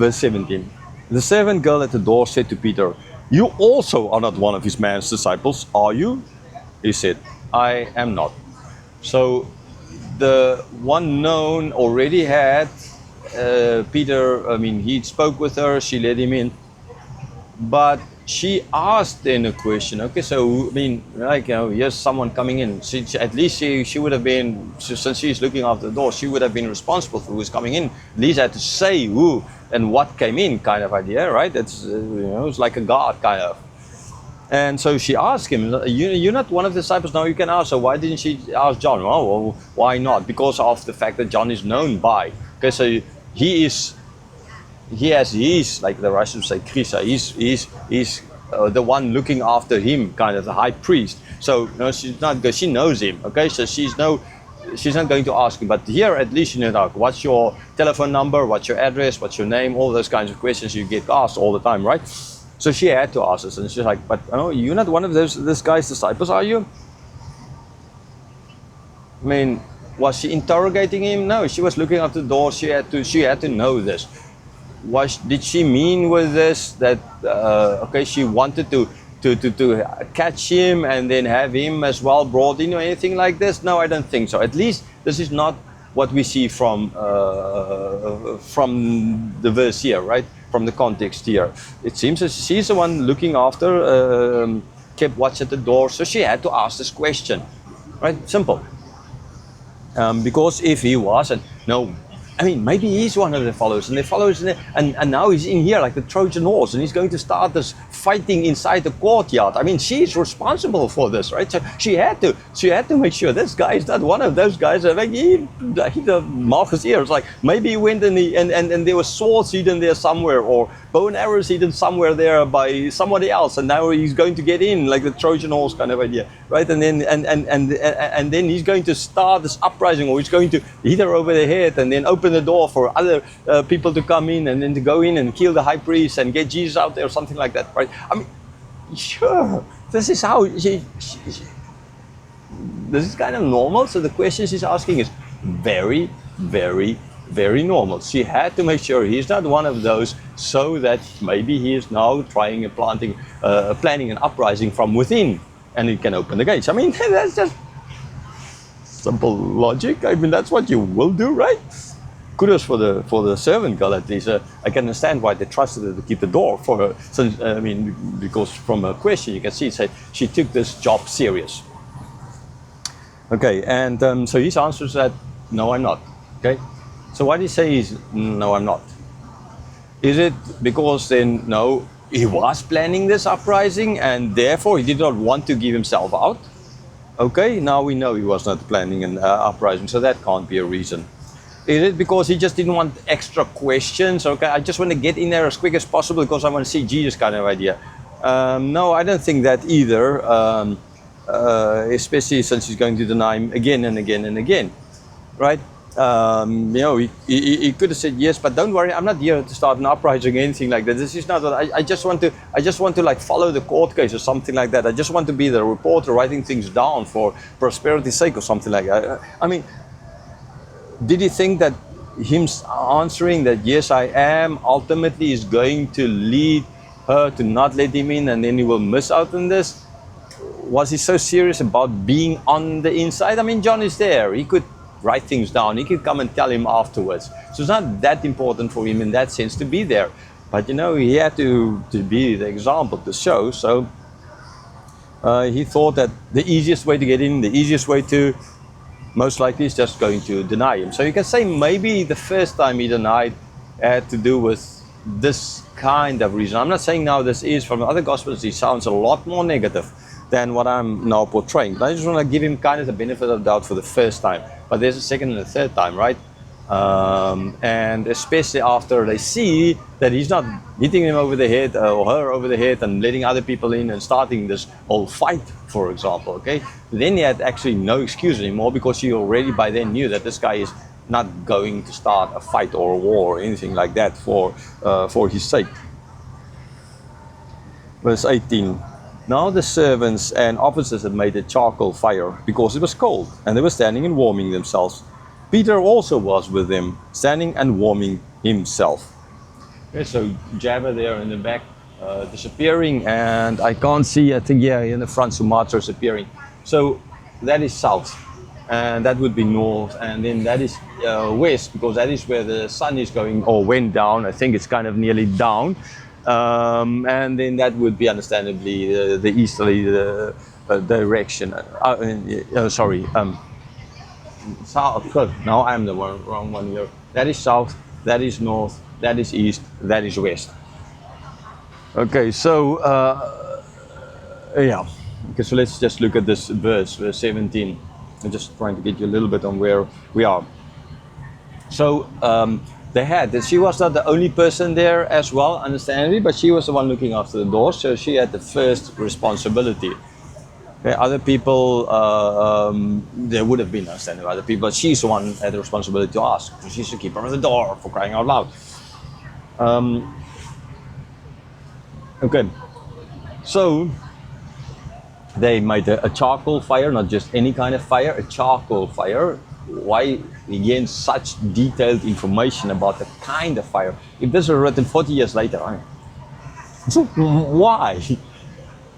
verse 17. The servant girl at the door said to Peter, "You also are not one of his man's disciples, are you?" He said, "I am not." So the one known already had Peter, he spoke with her, she let him in. But she asked then a question. Okay, so here's someone coming in. At least she would have been, since she's looking after the door, she would have been responsible for who's coming in. At least had to say who and what came in, kind of idea, right? It's it's like a guard kind of. And so she asked him, "You're not one of the disciples." Now you can ask her, why didn't she ask John? Well, why not? Because of the fact that John is known by. Okay, so he has his, like the Russians say, Krisa. He's the one looking after him, kind of the high priest. So she's not. She knows him. Okay, so she's not going to ask him. But here, at least you know, what's your telephone number? What's your address? What's your name? All those kinds of questions you get asked all the time, right? So she had to ask us, and she's like, "But you're not one of this guy's disciples, are you?" I mean, was she interrogating him? No, she was looking at the door. She had to know this. Did she mean with this that she wanted to catch him and then have him as well brought in or anything like this? No, I don't think so. At least this is not what we see from the verse here, right? From the context here, it seems that she's the one looking after, kept watch at the door, so she had to ask this question, right? Simple. Because if he was, and no, maybe he's one of the followers, and now he's in here like the Trojan horse, and he's going to start this fighting inside the courtyard. She's responsible for this, right? So she had to make sure this guy is not one of those guys. He the Marcus here. It's like maybe he went and there was swords hidden there somewhere, or bow and arrows hidden somewhere there by somebody else, and now he's going to get in like the Trojan horse kind of idea, right? And then he's going to start this uprising, or he's going to hit her over the head and then open the door for other people to come in and then to go in and kill the high priest and get Jesus out there or something like that, right? Sure, this is how this is kind of normal. So the question she's asking is very, very, very normal. She had to make sure he's not one of those, so that maybe he is now trying and planning an uprising from within, and he can open the gates. That's just simple logic. That's what you will do, right? Kudos for the servant girl, at least. I can understand why they trusted her to keep the door for her. So, because from her question you can see she took this job serious. Okay, and so his answer is that, "No, I'm not." Okay, so why did he say "No, I'm not"? Is it because then, no, he was planning this uprising and therefore he did not want to give himself out? Okay, now we know he was not planning an uprising, so that can't be a reason. Is it because he just didn't want extra questions? Okay, I just want to get in there as quick as possible because I want to see Jesus kind of idea. No, I don't think that either, especially since he's going to deny him again and again and again, right? He could have said yes, but don't worry, I'm not here to start an uprising or anything like that. This is not what I just want to like follow the court case or something like that. I just want to be the reporter writing things down for prosperity's sake or something like that. Did he think that him answering that yes I am ultimately is going to lead her to not let him in, and then he will miss out on this? Was he so serious about being on the inside? John is there. He could write things down. He could come and tell him afterwards. So it's not that important for him in that sense to be there. But he had to be the example to show. So he thought that the easiest way to get in, the easiest way to, most likely, is just going to deny him. So you can say maybe the first time he denied had to do with this kind of reason. I'm not saying now this is from the other Gospels. It sounds a lot more negative than what I'm now portraying. But I just want to give him kind of the benefit of the doubt for the first time. But there's a second and a third time, right? And especially after they see that he's not hitting him over the head or her over the head and letting other people in and starting this whole fight, for example, okay? Then he had actually no excuse anymore, because he already by then knew that this guy is not going to start a fight or a war or anything like that for his sake. Verse 18. Now the servants and officers had made a charcoal fire because it was cold, and they were standing and warming themselves. Peter also was with them, standing and warming himself. Okay, so Java there in the back disappearing, and I can't see, I think, yeah, in the front Sumatra is appearing. So that is south, and that would be north, and then that is west, because that is where the sun is going, or went down. I think it's kind of nearly down. And then that would be understandably the easterly direction. Sorry, south. Now I'm the wrong one here. That is south, that is north, that is east, that is west. Okay, so yeah. Okay, so let's just look at this verse 17. I'm just trying to get you a little bit on where we are. So they had that she was not the only person there as well, understandably, but she was the one looking after the door, so she had the first responsibility. Okay, other people, there would have been understanding other people, but she's the one who had the responsibility to ask. She's the keeper of the door, for crying out loud. Okay, so they made a charcoal fire, not just any kind of fire, a charcoal fire. Why, again, such detailed information about the kind of fire? If this were written 40 years later, why?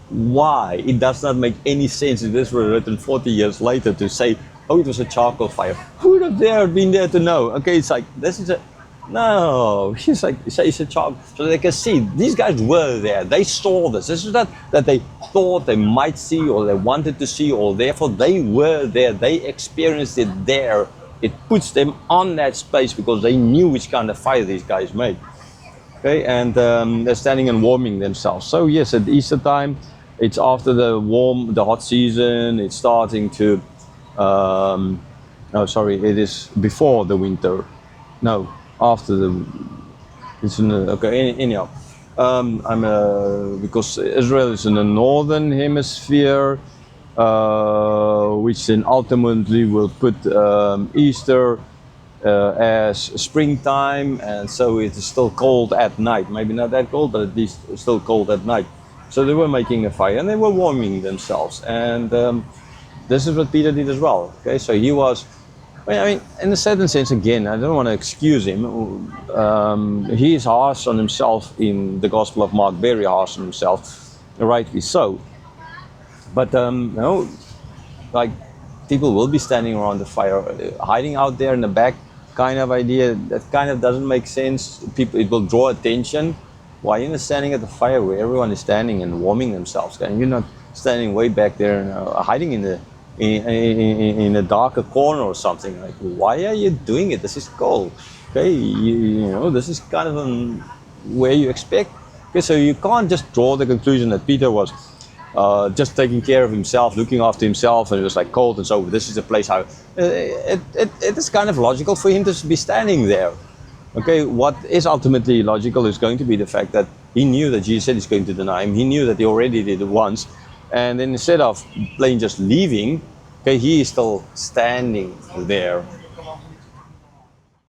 Why? It does not make any sense if this were written 40 years later to say, oh, it was a charcoal fire. Who would have been there to know? Okay, it's like, this is a, no, it's like, it's a charcoal. So they can see, these guys were there, they saw this. This is not that they thought they might see or they wanted to see, or therefore they were there, they experienced it there. It puts them on that space because they knew which kind of fire these guys made. Okay, and they're standing and warming themselves. So yes, at Easter time, it's after the hot season, it's starting to, no, sorry, it is before the winter. No, after the, it's in the, okay, anyhow. Because Israel is in the northern hemisphere, which then ultimately will put Easter as springtime, and so it is still cold at night. Maybe not that cold, but at least still cold at night. So they were making a fire and they were warming themselves, and this is what Peter did as well. Okay, so he was, I mean, in a certain sense, again, I don't want to excuse him. He is harsh on himself in the Gospel of Mark, very harsh on himself, rightly so. But you know, like, people will be standing around the fire, hiding out there in the back, kind of idea. That kind of doesn't make sense. People, it will draw attention. Why are you standing at the fire where everyone is standing and warming themselves? And you're not standing way back there and hiding in a darker corner or something. Like, why are you doing it? This is cold. Okay, you know, this is kind of where you expect. Okay, so you can't just draw the conclusion that Peter was just taking care of himself, looking after himself, and it was like cold, and so this is a place how it is kind of logical for him to be standing there. Okay, what is ultimately logical is going to be the fact that he knew that Jesus said he's going to deny him. He knew that he already did it once, and then instead of plain just leaving, okay, he is still standing there.